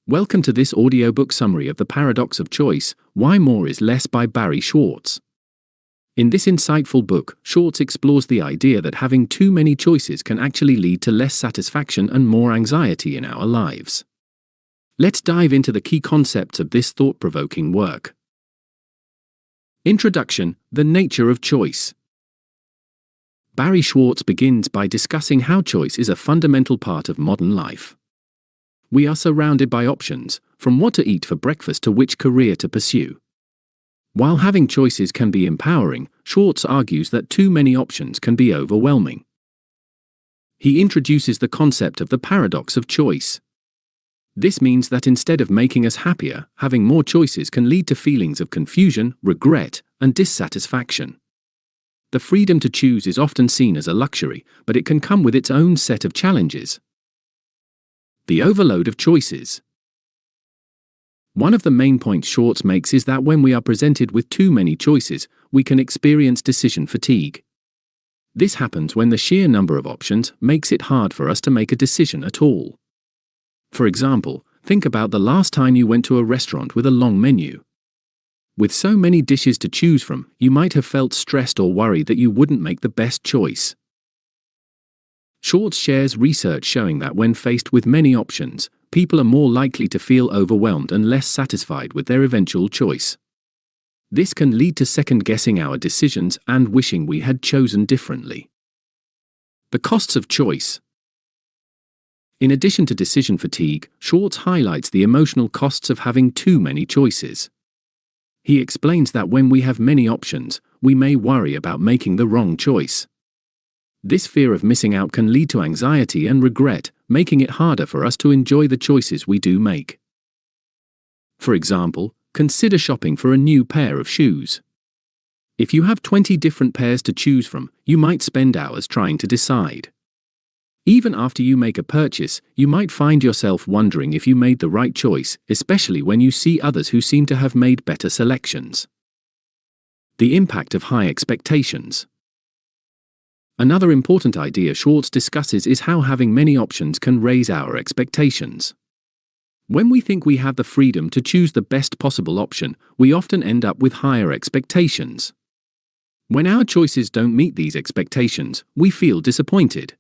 Welcome to this audiobook summary of The Paradox of Choice, Why More is Less by Barry Schwartz. In this insightful book, Schwartz explores the idea that having too many choices can actually lead to less satisfaction and more anxiety in our lives. Let's dive into the key concepts of this thought-provoking work. Introduction: The nature of choice. Barry Schwartz begins by discussing how choice is a fundamental part of modern life. We are surrounded by options, from what to eat for breakfast to which career to pursue. While having choices can be empowering, Schwartz argues that too many options can be overwhelming. He introduces the concept of the paradox of choice. This means that instead of making us happier, having more choices can lead to feelings of confusion, regret, and dissatisfaction. The freedom to choose is often seen as a luxury, but it can come with its own set of challenges. The overload of choices. One of the main points Schwartz makes is that when we are presented with too many choices, we can experience decision fatigue. This happens when the sheer number of options makes it hard for us to make a decision at all. For example, think about the last time you went to a restaurant with a long menu. With so many dishes to choose from, you might have felt stressed or worried that you wouldn't make the best choice. Schwartz shares research showing that when faced with many options, people are more likely to feel overwhelmed and less satisfied with their eventual choice. This can lead to second-guessing our decisions and wishing we had chosen differently. The costs of choice. In addition to decision fatigue, Schwartz highlights the emotional costs of having too many choices. He explains that when we have many options, we may worry about making the wrong choice. This fear of missing out can lead to anxiety and regret, making it harder for us to enjoy the choices we do make. For example, consider shopping for a new pair of shoes. If you have 20 different pairs to choose from, you might spend hours trying to decide. Even after you make a purchase, you might find yourself wondering if you made the right choice, especially when you see others who seem to have made better selections. The impact of high expectations. Another important idea Schwartz discusses is how having many options can raise our expectations. When we think we have the freedom to choose the best possible option, we often end up with higher expectations. When our choices don't meet these expectations, we feel disappointed.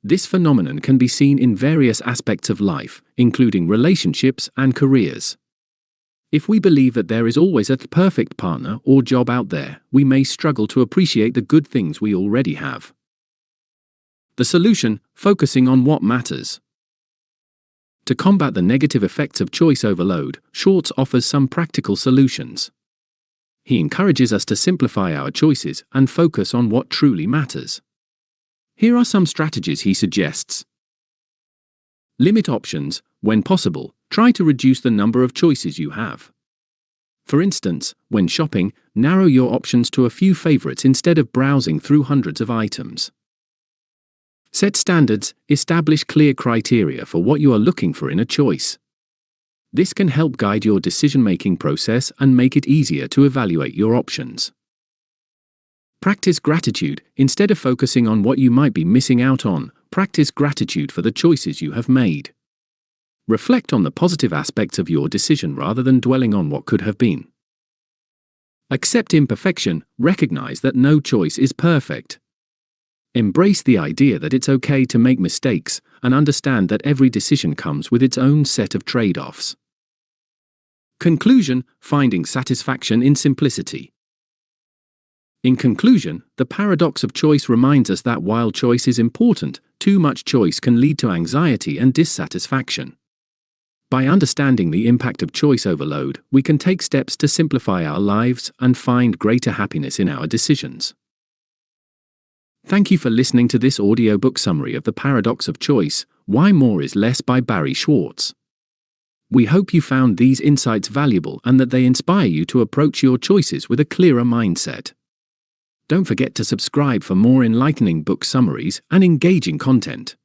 This phenomenon can be seen in various aspects of life, including relationships and careers. If we believe that there is always a perfect partner or job out there, we may struggle to appreciate the good things we already have. The solution: focusing on what matters. To combat the negative effects of choice overload, Schwartz offers some practical solutions. He encourages us to simplify our choices and focus on what truly matters. Here are some strategies he suggests. Limit options. When possible, try to reduce the number of choices you have. For instance, when shopping, narrow your options to a few favorites instead of browsing through hundreds of items. Set standards. Establish clear criteria for what you are looking for in a choice. This can help guide your decision-making process and make it easier to evaluate your options. Practice gratitude. Instead of focusing on what you might be missing out on, practice gratitude for the choices you have made. Reflect on the positive aspects of your decision rather than dwelling on what could have been. Accept imperfection. Recognize that no choice is perfect. Embrace the idea that it's okay to make mistakes, and understand that every decision comes with its own set of trade-offs. Conclusion: finding satisfaction in simplicity. In conclusion, the paradox of choice reminds us that while choice is important, too much choice can lead to anxiety and dissatisfaction. By understanding the impact of choice overload, we can take steps to simplify our lives and find greater happiness in our decisions. Thank you for listening to this audiobook summary of The Paradox of Choice, Why More is Less by Barry Schwartz. We hope you found these insights valuable and that they inspire you to approach your choices with a clearer mindset. Don't forget to subscribe for more enlightening book summaries and engaging content.